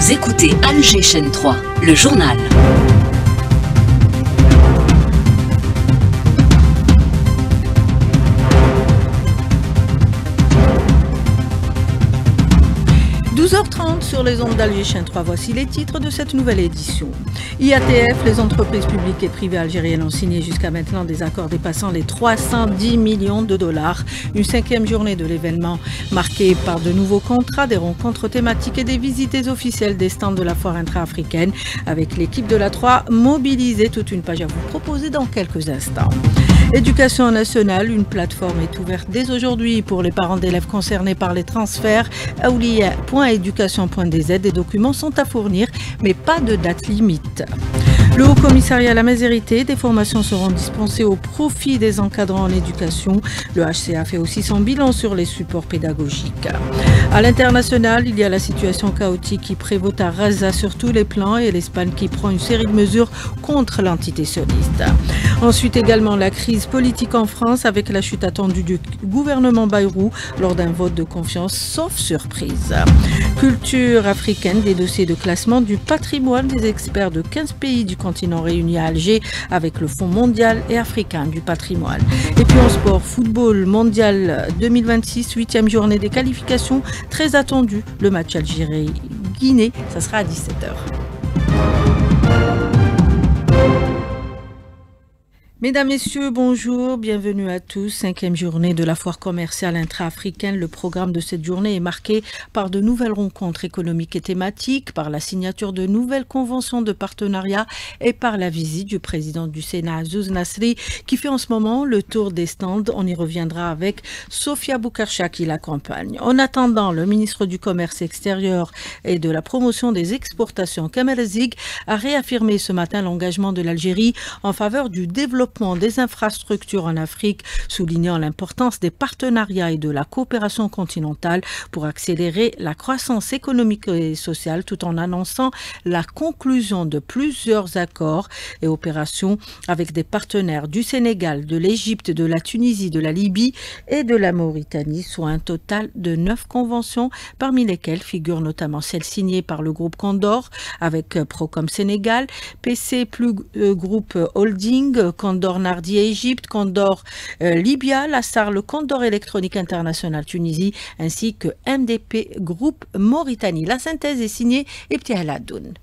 Vous écoutez Alger Chaîne 3, le journal. « 12h30 sur les ondes d'Alger Chaîne 3, voici les titres de cette nouvelle édition. IATF, les entreprises publiques et privées algériennes ont signé jusqu'à maintenant des accords dépassant les 310 millions de dollars. Une 5e journée de l'événement marquée par de nouveaux contrats, des rencontres thématiques et des visites officielles des stands de la foire intra-africaine avec l'équipe de la 3 mobilisée. Toute une page à vous proposer dans quelques instants. Éducation nationale, une plateforme est ouverte dès aujourd'hui pour les parents d'élèves concernés par les transferts. Aoulia.education.dz, des documents sont à fournir, mais pas de date limite. Le Haut Commissariat à la Mazérité, des formations seront dispensées au profit des encadrants en éducation. Le HCA fait aussi son bilan sur les supports pédagogiques. À l'international, il y a la situation chaotique qui prévaut à Gaza sur tous les plans et l'Espagne qui prend une série de mesures contre l'entité sioniste. Ensuite également la crise politique en France avec la chute attendue du gouvernement Bayrou lors d'un vote de confiance, sauf surprise. Culture africaine, des dossiers de classement du patrimoine des experts de 15 pays du continent réunis à Alger avec le Fonds mondial et africain du patrimoine. Et puis en sport, football mondial 2026, 8e journée des qualifications, très attendue. Le match Algérie-Guinée, ça sera à 17h. Mesdames, Messieurs, bonjour, bienvenue à tous. 5e journée de la foire commerciale intra-africaine. Le programme de cette journée est marqué par de nouvelles rencontres économiques et thématiques, par la signature de nouvelles conventions de partenariat et par la visite du président du Sénat, Azouz Nasri, qui fait en ce moment le tour des stands. On y reviendra avec Sofia Boukarcha qui l'accompagne. En attendant, le ministre du Commerce extérieur et de la promotion des exportations, Kamel Zig, a réaffirmé ce matin l'engagement de l'Algérie en faveur du développement des infrastructures en Afrique, soulignant l'importance des partenariats et de la coopération continentale pour accélérer la croissance économique et sociale, tout en annonçant la conclusion de plusieurs accords et opérations avec des partenaires du Sénégal, de l'Égypte, de la Tunisie, de la Libye et de la Mauritanie, soit un total de 9 conventions, parmi lesquelles figurent notamment celles signées par le groupe Condor avec Procom Sénégal, PC Plus Group Holding, Condor Nardi Égypte, Condor Libya, Lassar, le Condor Électronique International Tunisie, ainsi que MDP Group Mauritanie. La synthèse est signée Ibti Haladoun.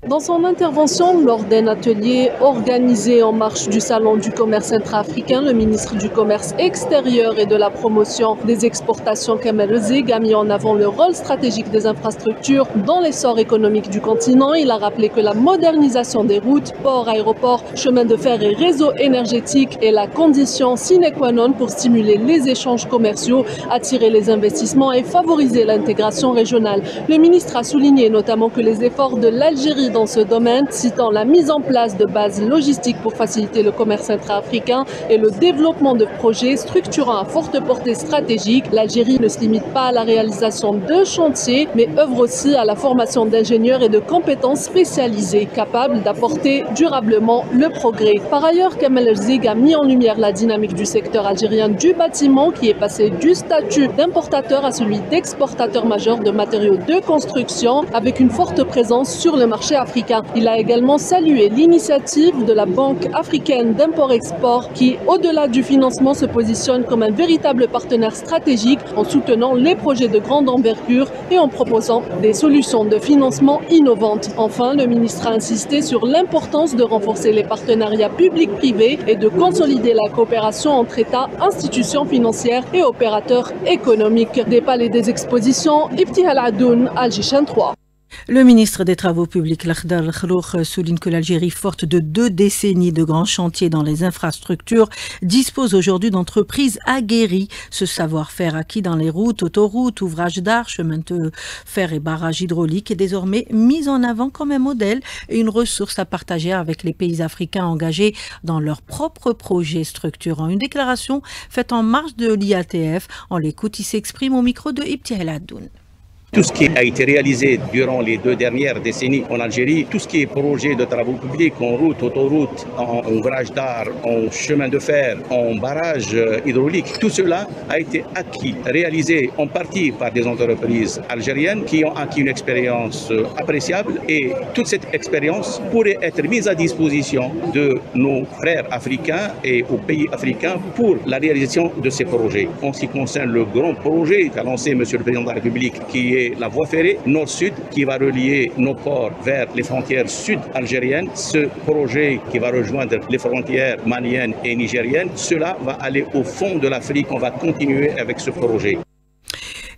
Dans son intervention lors d'un atelier organisé en marge du Salon du commerce intra-africain, le ministre du Commerce extérieur et de la promotion des exportations, Kamel Zig, a mis en avant le rôle stratégique des infrastructures dans l'essor économique du continent. Il a rappelé que la modernisation des routes, ports, aéroports, chemins de fer et réseaux énergétiques est la condition sine qua non pour stimuler les échanges commerciaux, attirer les investissements et favoriser l'intégration régionale. Le ministre a souligné notamment que les efforts de l'Algérie dans ce domaine, citant la mise en place de bases logistiques pour faciliter le commerce intra-africain et le développement de projets structurants à forte portée stratégique. L'Algérie ne se limite pas à la réalisation de chantiers, mais œuvre aussi à la formation d'ingénieurs et de compétences spécialisées, capables d'apporter durablement le progrès. Par ailleurs, Kamel Zig a mis en lumière la dynamique du secteur algérien du bâtiment, qui est passé du statut d'importateur à celui d'exportateur majeur de matériaux de construction, avec une forte présence sur le marché africain. Il a également salué l'initiative de la Banque africaine d'import-export qui, au-delà du financement, se positionne comme un véritable partenaire stratégique en soutenant les projets de grande envergure et en proposant des solutions de financement innovantes. Enfin, le ministre a insisté sur l'importance de renforcer les partenariats publics-privés et de consolider la coopération entre États, institutions financières et opérateurs économiques. Des palais des expositions, Ibti Haladoun, Alger Chaîne 3. Le ministre des Travaux publics, Lakhdar Khroukh, souligne que l'Algérie, forte de 2 décennies de grands chantiers dans les infrastructures, dispose aujourd'hui d'entreprises aguerries. Ce savoir-faire acquis dans les routes, autoroutes, ouvrages d'art, chemins de fer et barrages hydrauliques est désormais mis en avant comme un modèle et une ressource à partager avec les pays africains engagés dans leurs propres projets structurants. Une déclaration faite en marge de l'IATF. On l'écoute, il s'exprime au micro de Ibti Haladoun. Tout ce qui a été réalisé durant les 2 dernières décennies en Algérie, tout ce qui est projet de travaux publics, en route, autoroute, en ouvrage d'art, en chemin de fer, en barrage hydraulique, tout cela a été acquis, réalisé en partie par des entreprises algériennes qui ont acquis une expérience appréciable et toute cette expérience pourrait être mise à disposition de nos frères africains et aux pays africains pour la réalisation de ces projets. En ce qui concerne le grand projet qu'a lancé M. le Président de la République, qui est la voie ferrée nord-sud qui va relier nos ports vers les frontières sud-algériennes. Ce projet qui va rejoindre les frontières maliennes et nigériennes, cela va aller au fond de l'Afrique. On va continuer avec ce projet.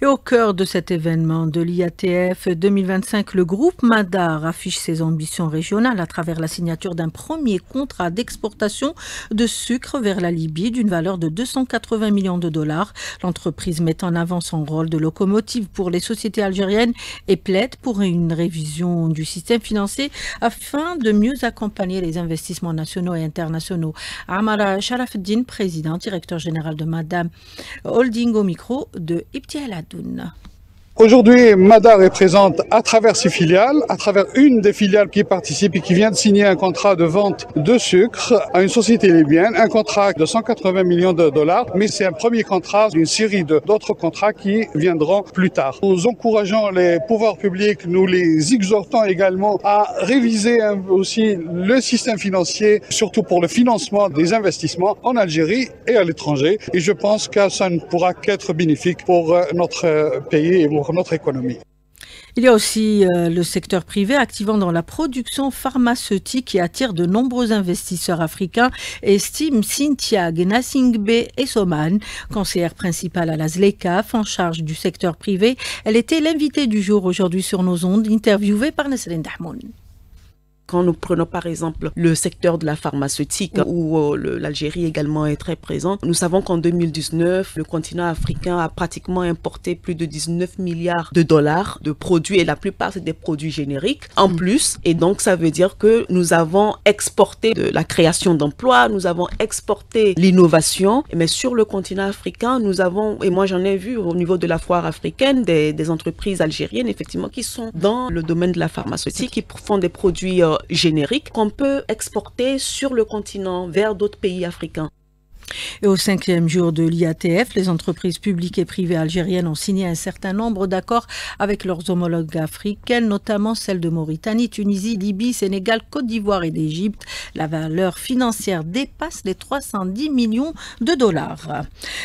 Et au cœur de cet événement de l'IATF 2025, le groupe Madar affiche ses ambitions régionales à travers la signature d'un premier contrat d'exportation de sucre vers la Libye d'une valeur de 280 millions de dollars. L'entreprise met en avant son rôle de locomotive pour les sociétés algériennes et plaide pour une révision du système financier afin de mieux accompagner les investissements nationaux et internationaux. Amara Sharafeddine, président, directeur général de Madar Holding au micro de Ibtial Adoun. Aujourd'hui, Madar est présente à travers ses filiales, à travers une des filiales qui participe et qui vient de signer un contrat de vente de sucre à une société libyenne, un contrat de 180 millions de dollars, mais c'est un premier contrat d'une série d'autres contrats qui viendront plus tard. Nous encourageons les pouvoirs publics, nous les exhortons également à réviser aussi le système financier, surtout pour le financement des investissements en Algérie et à l'étranger. Et je pense que ça ne pourra qu'être bénéfique pour notre pays et pour notre économie. Il y a aussi le secteur privé activant dans la production pharmaceutique qui attire de nombreux investisseurs africains, estime Cynthia Gnasingbe Essoman, conseillère principale à la ZLECAf en charge du secteur privé. Elle était l'invitée du jour aujourd'hui sur nos ondes, interviewée par Nesrine Dahmoun. Quand nous prenons par exemple le secteur de la pharmaceutique où l'Algérie également est très présente, nous savons qu'en 2019, le continent africain a pratiquement importé plus de 19 milliards de dollars de produits et la plupart c'est des produits génériques en plus. Et donc ça veut dire que nous avons exporté de la création d'emplois, nous avons exporté l'innovation, mais sur le continent africain, nous avons, et moi j'en ai vu au niveau de la foire africaine, des entreprises algériennes effectivement qui sont dans le domaine de la pharmaceutique, qui font des produits génériques qu'on peut exporter sur le continent vers d'autres pays africains. Et au 5e jour de l'IATF, les entreprises publiques et privées algériennes ont signé un certain nombre d'accords avec leurs homologues africaines, notamment celles de Mauritanie, Tunisie, Libye, Sénégal, Côte d'Ivoire et d'Égypte. La valeur financière dépasse les 310 millions de dollars.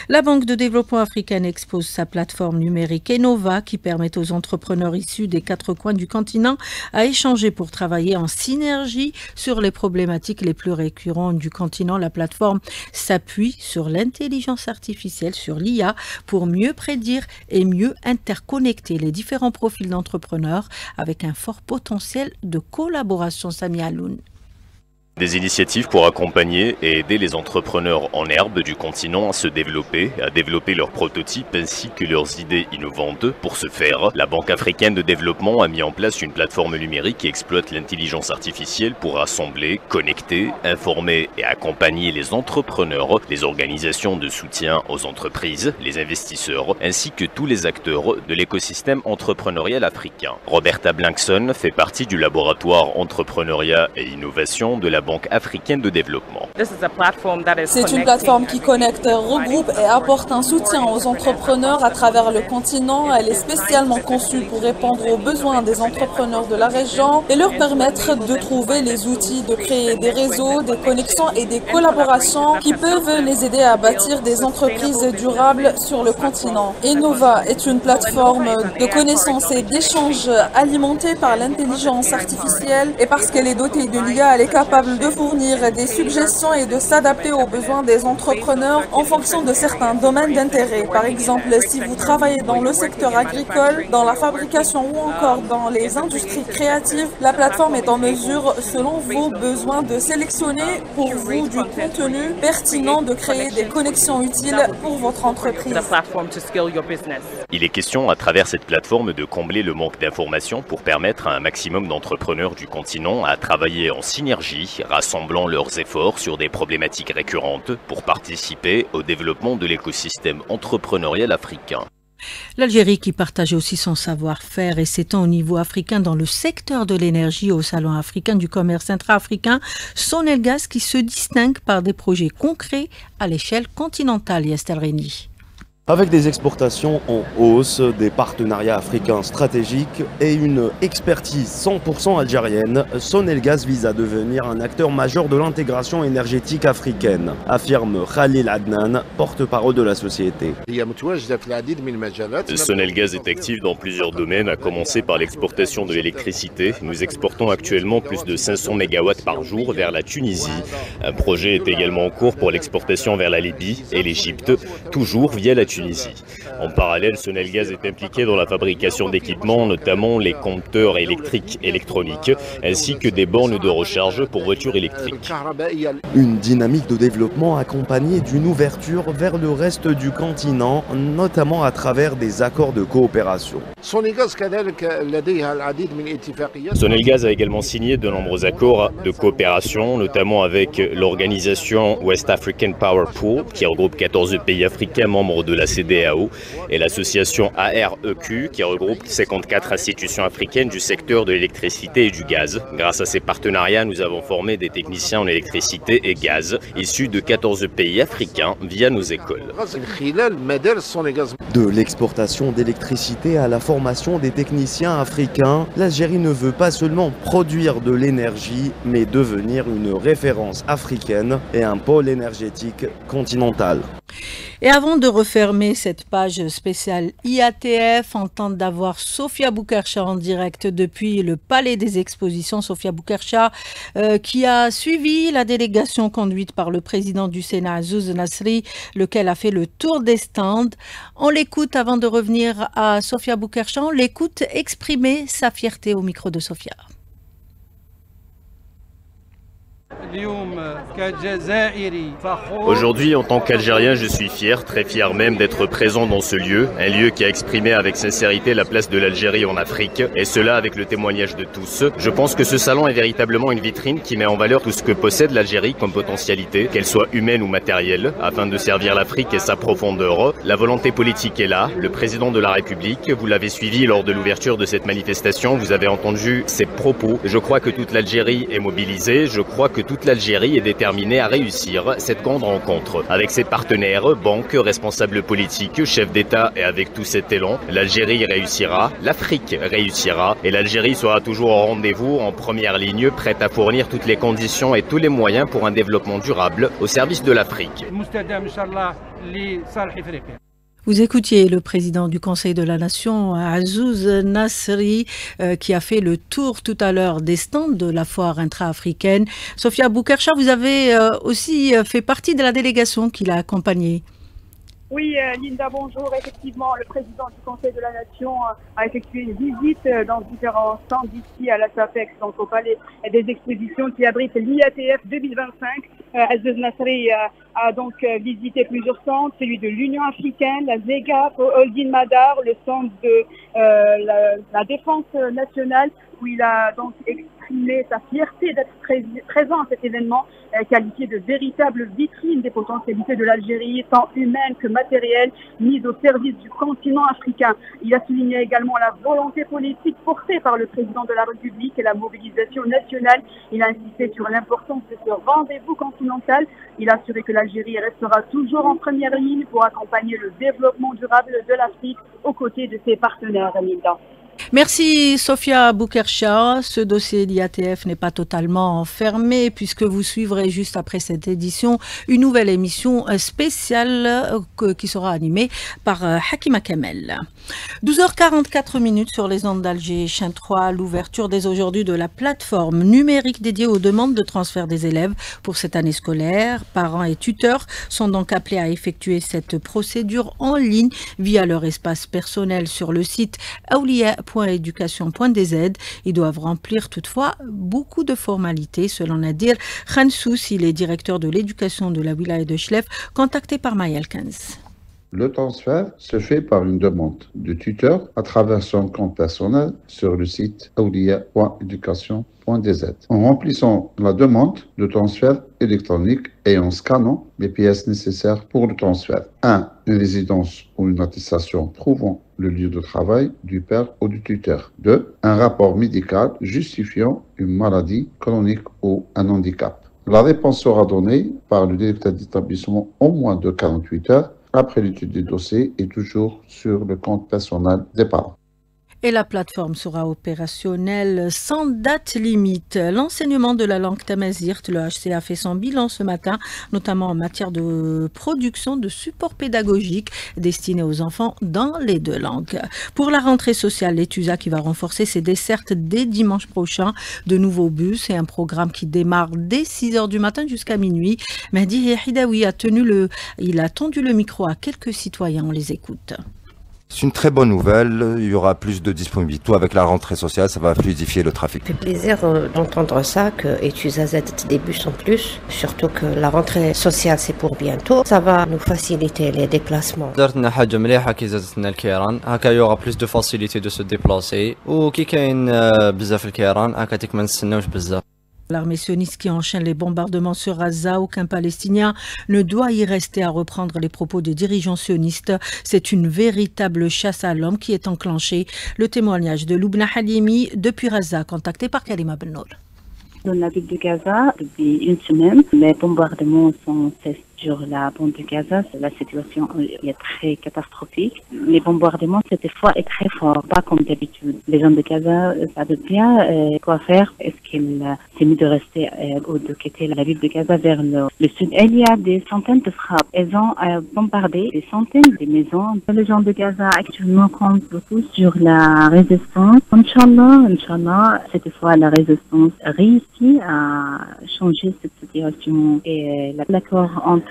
La Banque de développement africaine expose sa plateforme numérique Enova qui permet aux entrepreneurs issus des 4 coins du continent à échanger pour travailler en synergie sur les problématiques les plus récurrentes du continent. La plateforme s'appuie sur l'intelligence artificielle, sur l'IA, pour mieux prédire et mieux interconnecter les différents profils d'entrepreneurs avec un fort potentiel de collaboration. Sami Aloun. Des initiatives pour accompagner et aider les entrepreneurs en herbe du continent à développer leurs prototypes ainsi que leurs idées innovantes. Pour ce faire, la Banque africaine de développement a mis en place une plateforme numérique qui exploite l'intelligence artificielle pour rassembler, connecter, informer et accompagner les entrepreneurs, les organisations de soutien aux entreprises, les investisseurs ainsi que tous les acteurs de l'écosystème entrepreneurial africain. Roberta Blankson fait partie du laboratoire entrepreneuriat et innovation de la Banque africaine de développement. C'est une plateforme qui connecte, regroupe et apporte un soutien aux entrepreneurs à travers le continent. Elle est spécialement conçue pour répondre aux besoins des entrepreneurs de la région et leur permettre de trouver les outils, de créer des réseaux, des connexions et des collaborations qui peuvent les aider à bâtir des entreprises durables sur le continent. Enova est une plateforme de connaissances et d'échanges alimentée par l'intelligence artificielle et parce qu'elle est dotée de l'IA, elle est capable de fournir des suggestions et de s'adapter aux besoins des entrepreneurs en fonction de certains domaines d'intérêt. Par exemple, si vous travaillez dans le secteur agricole, dans la fabrication ou encore dans les industries créatives, la plateforme est en mesure, selon vos besoins, de sélectionner pour vous du contenu pertinent, de créer des connexions utiles pour votre entreprise. Il est question à travers cette plateforme de combler le manque d'informations pour permettre à un maximum d'entrepreneurs du continent à travailler en synergie, rassemblant leurs efforts sur des problématiques récurrentes pour participer au développement de l'écosystème entrepreneurial africain. L'Algérie qui partage aussi son savoir-faire et s'étend au niveau africain dans le secteur de l'énergie au Salon africain du commerce intra-africain, Sonelgaz qui se distingue par des projets concrets à l'échelle continentale. Yastel Reni. Avec des exportations en hausse, des partenariats africains stratégiques et une expertise 100% algérienne, Sonelgaz vise à devenir un acteur majeur de l'intégration énergétique africaine, affirme Khalil Adnan, porte-parole de la société. Sonelgaz est actif dans plusieurs domaines, à commencer par l'exportation de l'électricité. Nous exportons actuellement plus de 500 MW par jour vers la Tunisie. Un projet est également en cours pour l'exportation vers la Libye et l'Égypte, toujours via la Tunisie. En parallèle, Sonelgaz est impliqué dans la fabrication d'équipements, notamment les compteurs électriques électroniques, ainsi que des bornes de recharge pour voitures électriques. Une dynamique de développement accompagnée d'une ouverture vers le reste du continent, notamment à travers des accords de coopération. Sonelgaz a également signé de nombreux accords de coopération, notamment avec l'organisation West African Power Pool, qui regroupe 14 pays africains membres de la CEDEAO, et l'association AREQ, qui regroupe 54 institutions africaines du secteur de l'électricité et du gaz. Grâce à ces partenariats, nous avons formé des techniciens en électricité et gaz, issus de 14 pays africains via nos écoles. De l'exportation d'électricité à la formation des techniciens africains, l'Algérie ne veut pas seulement produire de l'énergie, mais devenir une référence africaine et un pôle énergétique continental. Et avant de refermer cette page spéciale IATF, on tente d'avoir Sofia Boukercha en direct depuis le Palais des Expositions. Sofia Boukercha qui a suivi la délégation conduite par le président du Sénat, Azouz Nasri, lequel a fait le tour des stands. On l'écoute avant de revenir à Sofia Boukercha. On l'écoute exprimer sa fierté au micro de Sofia. Aujourd'hui, en tant qu'Algérien, je suis fier, très fier même d'être présent dans ce lieu, un lieu qui a exprimé avec sincérité la place de l'Algérie en Afrique, et cela avec le témoignage de tous. Je pense que ce salon est véritablement une vitrine qui met en valeur tout ce que possède l'Algérie comme potentialité, qu'elle soit humaine ou matérielle, afin de servir l'Afrique et sa profondeur. La volonté politique est là, le président de la République, vous l'avez suivi lors de l'ouverture de cette manifestation, vous avez entendu ses propos. Je crois que toute l'Algérie est mobilisée, je crois que toute l'Algérie est déterminée à réussir cette grande rencontre. Avec ses partenaires, banques, responsables politiques, chefs d'État et avec tout cet élan, l'Algérie réussira, l'Afrique réussira et l'Algérie sera toujours au rendez-vous, en première ligne, prête à fournir toutes les conditions et tous les moyens pour un développement durable au service de l'Afrique. Vous écoutiez le président du Conseil de la Nation, Azouz Nasri, qui a fait le tour tout à l'heure des stands de la foire intra-africaine. Sofia Boukercha, vous avez aussi fait partie de la délégation qui l'a accompagnée. Oui, Linda, bonjour. Effectivement, le président du Conseil de la Nation a effectué une visite dans différents stands ici à la SAPEX, donc au Palais des Expositions qui abrite l'IATF 2025. Azouz Nasri a donc visité plusieurs stands, celui de l'Union africaine, la ZEGA, Holding Madar, le stand de la défense nationale, où il a donc exprimé sa fierté d'être présent à cet événement, qualifié de véritable vitrine des potentialités de l'Algérie, tant humaines que matérielles, mises au service du continent africain. Il a souligné également la volonté politique portée par le président de la République et la mobilisation nationale. Il a insisté sur l'importance de ce rendez-vous continental. Il a assuré que l'Algérie restera toujours en première ligne pour accompagner le développement durable de l'Afrique aux côtés de ses partenaires. Merci Sofia Boukercha. Ce dossier d'IATF n'est pas totalement fermé puisque vous suivrez juste après cette édition une nouvelle émission spéciale qui sera animée par Hakima Kamel. 12h44 sur les ondes d'Alger, chaîne 3, l'ouverture dès aujourd'hui de la plateforme numérique dédiée aux demandes de transfert des élèves pour cette année scolaire. Parents et tuteurs sont donc appelés à effectuer cette procédure en ligne via leur espace personnel sur le site awliya.education.dz. Ils doivent remplir toutefois beaucoup de formalités, selon Nadir Khansous, il est directeur de l'éducation de la wilaya de Chlef, contacté par Mayel Kenz. Le transfert se fait par une demande du tuteur à travers son compte personnel sur le site awliya.education.dz. En remplissant la demande de transfert électronique et en scannant les pièces nécessaires pour le transfert. 1. une résidence ou une attestation prouvant le lieu de travail du père ou du tuteur. 2. Un rapport médical justifiant une maladie chronique ou un handicap. La réponse sera donnée par le directeur d'établissement en moins de 48 heures après l'étude du dossier et toujours sur le compte personnel des parents. Et la plateforme sera opérationnelle sans date limite. L'enseignement de la langue tamazight, le HCA fait son bilan ce matin, notamment en matière de production de supports pédagogiques destinés aux enfants dans les deux langues. Pour la rentrée sociale, l'ETUSA qui va renforcer ses dessertes dès dimanche prochain, de nouveaux bus et un programme qui démarre dès 6h du matin jusqu'à minuit. Mehdi Hidaoui a tendu le micro à quelques citoyens, on les écoute. C'est une très bonne nouvelle, il y aura plus de disponibilité avec la rentrée sociale, ça va fluidifier le trafic. Ça fait plaisir d'entendre ça, que ETUSA Z des bus en plus, surtout que la rentrée sociale c'est pour bientôt, ça va nous faciliter les déplacements. درنا حاجة مليحة كي زادت لنا الكيران، هكا يوغا بلوس دو فاسيليتي دو سو ديبلاسي، وكي كاين بزاف الكيران هكا تيك ما نستناوش بزاف. L'armée sioniste qui enchaîne les bombardements sur Gaza, aucun Palestinien ne doit y rester, à reprendre les propos des dirigeants sionistes. C'est une véritable chasse à l'homme qui est enclenchée. Le témoignage de Loubna Halimi depuis Gaza, contacté par Karima Bennour. Dans la ville de Gaza, depuis une semaine, les bombardements sont cessés sur la bande de Gaza. La situation est très catastrophique. Les bombardements, cette fois, est très fort, pas comme d'habitude. Les gens de Gaza savent bien quoi faire. Est-ce qu'il s'est mis de rester ou de quitter la ville de Gaza vers le sud? Il y a des centaines de frappes. Elles ont bombardé des centaines de maisons. Les gens de Gaza actuellement comptent beaucoup sur la résistance. Inch'Allah, cette fois, la résistance réussit à changer cette situation. Et l'accord entre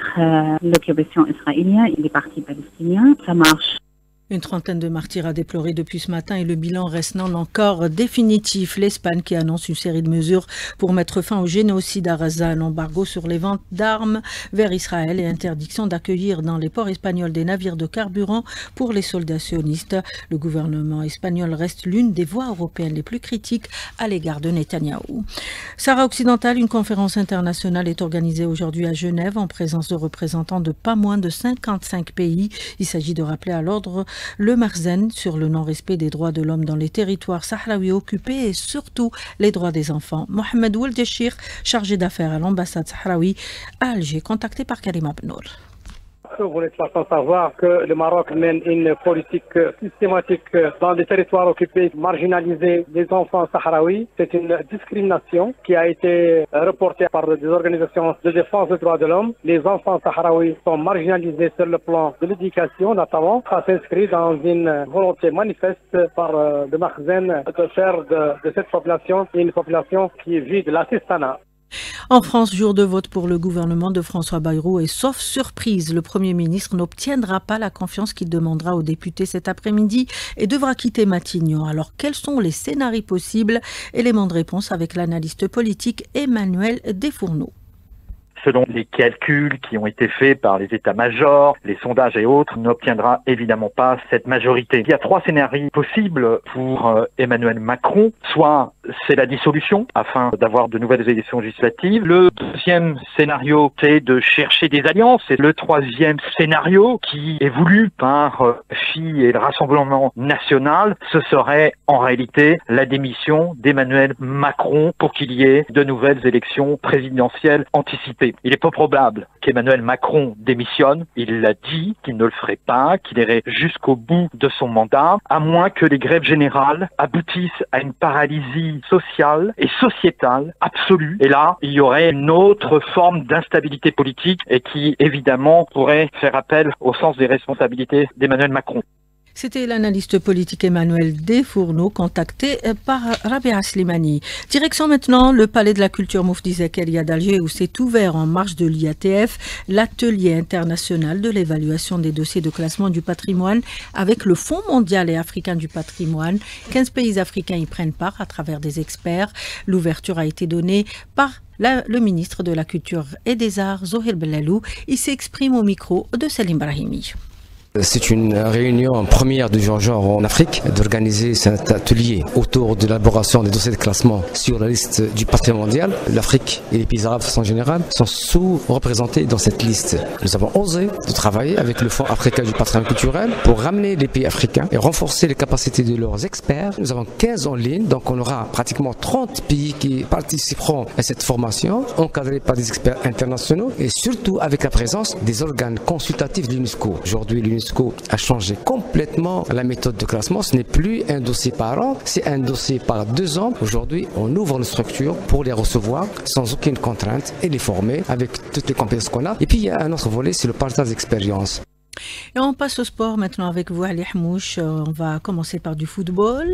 l'occupation israélienne et les partis palestiniens, ça marche. Une trentaine de martyrs à déplorer depuis ce matin et le bilan reste non encore définitif. L'Espagne qui annonce une série de mesures pour mettre fin au génocide à Gaza, un embargo sur les ventes d'armes vers Israël et interdiction d'accueillir dans les ports espagnols des navires de carburant pour les soldats sionistes. Le gouvernement espagnol reste l'une des voix européennes les plus critiques à l'égard de Netanyahou. Sahara occidentale, une conférence internationale est organisée aujourd'hui à Genève en présence de représentants de pas moins de 55 pays. Il s'agit de rappeler à l'ordre le Marzen sur le non-respect des droits de l'homme dans les territoires sahraouis occupés et surtout les droits des enfants. Mohamed Oueldechir, chargé d'affaires à l'ambassade sahraoui à Alger, contacté par Karima Bennour. Vous n'êtes pas sans savoir que le Maroc mène une politique systématique dans les territoires occupés, marginalisés des enfants sahraouis. C'est une discrimination qui a été reportée par des organisations de défense des droits de l'homme. Les enfants sahraouis sont marginalisés sur le plan de l'éducation, notamment. Ça s'inscrit dans une volonté manifeste par le Marzen de faire de cette population une population qui vit de l'assistanat. En France, jour de vote pour le gouvernement de François Bayrou et sauf surprise, le Premier ministre n'obtiendra pas la confiance qu'il demandera aux députés cet après-midi et devra quitter Matignon. Alors, quels sont les scénarios possibles? Élément de réponse avec l'analyste politique Emmanuel Desfourneaux. Selon les calculs qui ont été faits par les états-majors, les sondages et autres, n'obtiendra évidemment pas cette majorité. Il y a trois scénarios possibles pour Emmanuel Macron. Soit c'est la dissolution afin d'avoir de nouvelles élections législatives. Le deuxième scénario, c'est de chercher des alliances. Et le troisième scénario, qui est voulu par FI et le Rassemblement national, ce serait en réalité la démission d'Emmanuel Macron pour qu'il y ait de nouvelles élections présidentielles anticipées. Il est peu probable qu'Emmanuel Macron démissionne. Il l'a dit qu'il ne le ferait pas, qu'il irait jusqu'au bout de son mandat, à moins que les grèves générales aboutissent à une paralysie sociale et sociétale absolue. Et là, il y aurait une autre forme d'instabilité politique et qui, évidemment, pourrait faire appel au sens des responsabilités d'Emmanuel Macron. C'était l'analyste politique Emmanuel Desfourneaux, contacté par Rabia Slimani. Direction maintenant le Palais de la Culture Moufti Zakaria d'Alger, où s'est ouvert en marge de l'IATF l'atelier international de l'évaluation des dossiers de classement du patrimoine avec le Fonds mondial et africain du patrimoine. 15 pays africains y prennent part à travers des experts. L'ouverture a été donnée par le ministre de la Culture et des Arts, Zohir Bellalou. Il s'exprime au micro de Salim Brahimi. C'est une réunion première du genre en Afrique d'organiser cet atelier autour de l'élaboration des dossiers de classement sur la liste du patrimoine mondial. L'Afrique et les pays arabes de façon générale sont sous-représentés dans cette liste. Nous avons osé de travailler avec le Fonds africain du patrimoine culturel pour ramener les pays africains et renforcer les capacités de leurs experts. Nous avons 15 en ligne, donc on aura pratiquement 30 pays qui participeront à cette formation, encadrés par des experts internationaux et surtout avec la présence des organes consultatifs de l'UNESCO. Aujourd'hui, l'UNESCO a changé complètement la méthode de classement. Ce n'est plus un dossier par an, c'est un dossier par 2 ans. Aujourd'hui, on ouvre une structure pour les recevoir sans aucune contrainte et les former avec toutes les compétences qu'on a. Et puis, il y a un autre volet, c'est le partage d'expérience. Et on passe au sport maintenant avec vous, Ali Hamouche. On va commencer par du football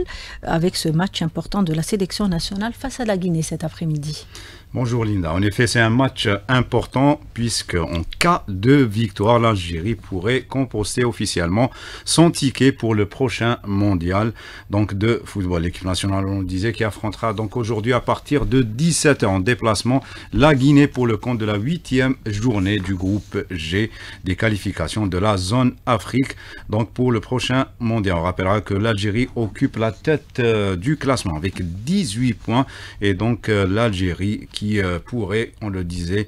avec ce match important de la sélection nationale face à la Guinée cet après-midi. Bonjour Linda. En effet, c'est un match important puisque en cas de victoire, l'Algérie pourrait composter officiellement son ticket pour le prochain mondial donc de football. L'équipe nationale, on le disait, qui affrontera donc aujourd'hui à partir de 17h en déplacement la Guinée pour le compte de la 8e journée du groupe G des qualifications de la zone Afrique. Donc pour le prochain mondial, on rappellera que l'Algérie occupe la tête du classement avec 18 points et donc l'Algérie qui pourrait, on le disait,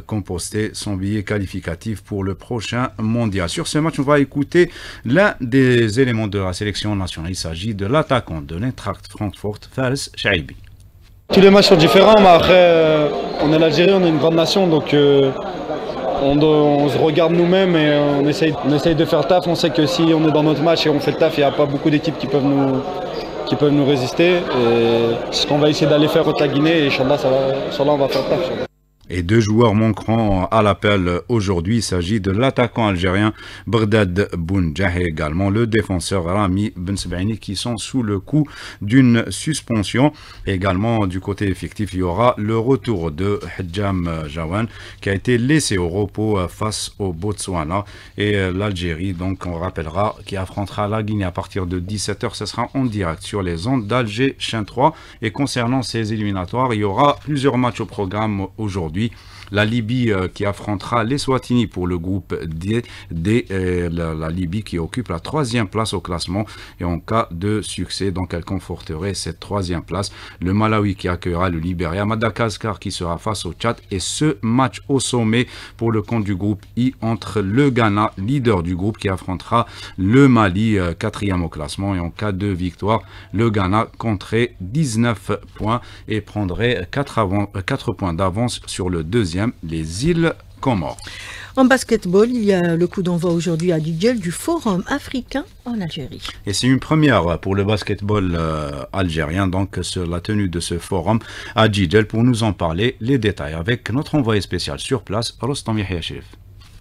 composter son billet qualificatif pour le prochain mondial. Sur ce match, on va écouter l'un des éléments de la sélection nationale. Il s'agit de l'attaquant de l'Eintracht Francfort, Fares Chaibi. Tous les matchs sont différents, mais après, on est l'Algérie, on est une grande nation, donc on se regarde nous-mêmes et on essaye de faire taf. On sait que si on est dans notre match et on fait le taf, il n'y a pas beaucoup d'équipes qui peuvent nous résister. Et ce qu'on va essayer d'aller faire contre la Guinée, et Inch'Allah, on va faire le taf. Et 2 joueurs manqueront à l'appel aujourd'hui. Il s'agit de l'attaquant algérien Brdad Bounjah et également le défenseur Rami Bensbaini qui sont sous le coup d'une suspension. Et également du côté effectif, il y aura le retour de Hadjam Jawan qui a été laissé au repos face au Botswana. Et l'Algérie, donc on rappellera, qui affrontera la Guinée à partir de 17h. Ce sera en direct sur les ondes d'Alger Chaîne 3. Et concernant ces éliminatoires, il y aura plusieurs matchs au programme aujourd'hui. La Libye qui affrontera les Swatini pour le groupe D, la Libye qui occupe la 3e place au classement et en cas de succès, donc elle conforterait cette 3e place. Le Malawi qui accueillera le Libéria, Madagascar qui sera face au Tchad et ce match au sommet pour le compte du groupe I entre le Ghana, leader du groupe, qui affrontera le Mali, 4e au classement, et en cas de victoire, le Ghana compterait 19 points et prendrait 4 points d'avance sur le 2e, les îles Comores. En basketball, il y a le coup d'envoi aujourd'hui à Djidjel du Forum africain en Algérie. Et c'est une première pour le basketball algérien, donc sur la tenue de ce forum à Djidjel. Pour nous en parler, les détails avec notre envoyé spécial sur place, Rostam Yahya Chérif.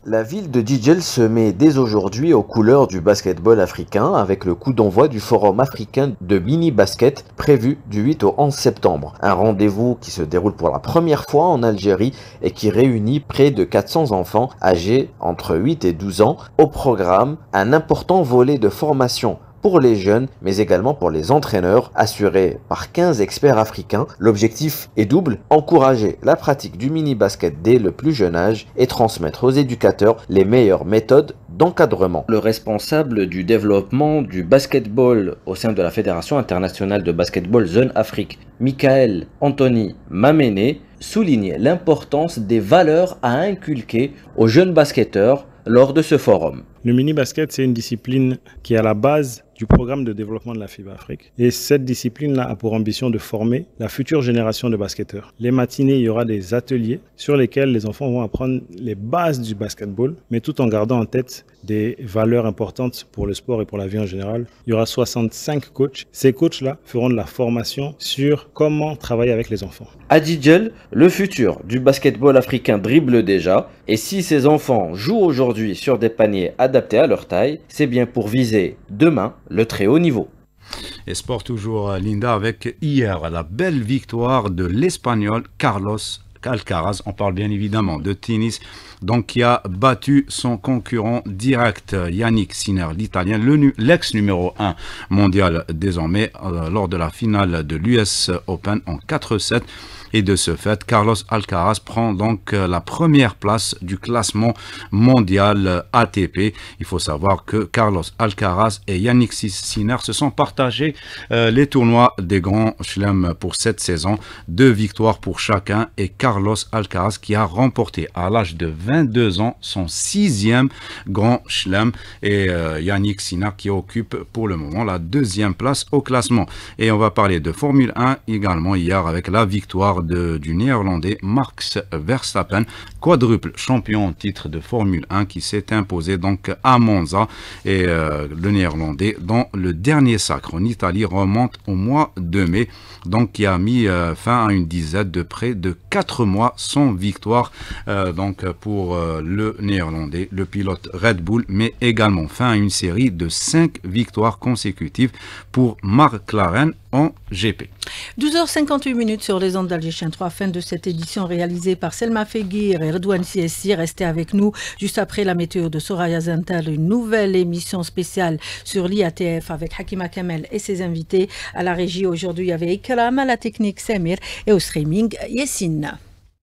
La ville de Djidjel se met dès aujourd'hui aux couleurs du basketball africain avec le coup d'envoi du Forum africain de mini-basket prévu du 8 au 11 septembre. Un rendez-vous qui se déroule pour la première fois en Algérie et qui réunit près de 400 enfants âgés entre 8 et 12 ans. Au programme, un important volet de formation pour les jeunes, mais également pour les entraîneurs, assurés par 15 experts africains. L'objectif est double, encourager la pratique du mini-basket dès le plus jeune âge et transmettre aux éducateurs les meilleures méthodes d'encadrement. Le responsable du développement du basketball au sein de la Fédération internationale de basketball Zone Afrique, Michael Anthony Mamene, souligne l'importance des valeurs à inculquer aux jeunes basketteurs lors de ce forum. Le mini-basket, c'est une discipline qui est à la base du programme de développement de la FIBA Afrique. Et cette discipline-là a pour ambition de former la future génération de basketteurs. Les matinées, il y aura des ateliers sur lesquels les enfants vont apprendre les bases du basketball, mais tout en gardant en tête des valeurs importantes pour le sport et pour la vie en général. Il y aura 65 coachs. Ces coachs-là feront de la formation sur comment travailler avec les enfants. À Djidjel, le futur du basketball africain dribble déjà. Et si ces enfants jouent aujourd'hui sur des paniers adaptés à leur taille, c'est bien pour viser demain le très haut niveau. Et sport toujours, Linda, avec hier la belle victoire de l'Espagnol Carlos Alcaraz. On parle bien évidemment de tennis, donc qui a battu son concurrent direct Yannick Sinner, l'Italien, l'ex numéro 1 mondial désormais, lors de la finale de l'US Open en 4-7. Et de ce fait, Carlos Alcaraz prend donc la première place du classement mondial ATP. Il faut savoir que Carlos Alcaraz et Yannick Sinner se sont partagés les tournois des grands chelems pour cette saison. 2 victoires pour chacun et Carlos Alcaraz qui a remporté à l'âge de 22 ans son 6e grand chelem et Yannick Sinner qui occupe pour le moment la 2e place au classement. Et on va parler de Formule 1 également hier avec la victoire du néerlandais Max Verstappen, quadruple champion en titre de Formule 1 qui s'est imposé donc à Monza, et le néerlandais dans le dernier sacre en Italie remonte au mois de mai, donc qui a mis fin à une disette de près de 4 mois sans victoire donc pour le néerlandais, le pilote Red Bull, mais également fin à une série de 5 victoires consécutives pour McLaren en GP. 12h58 sur les ondes d'Alger 3, fin de cette édition réalisée par Selma Feguir et Redouane Siessi. Restez avec nous juste après la météo de Soraya Zantal, une nouvelle émission spéciale sur l'IATF avec Hakima Kamel et ses invités. À la régie aujourd'hui, il y avait Ikram, à la technique Samir et au streaming Yessine.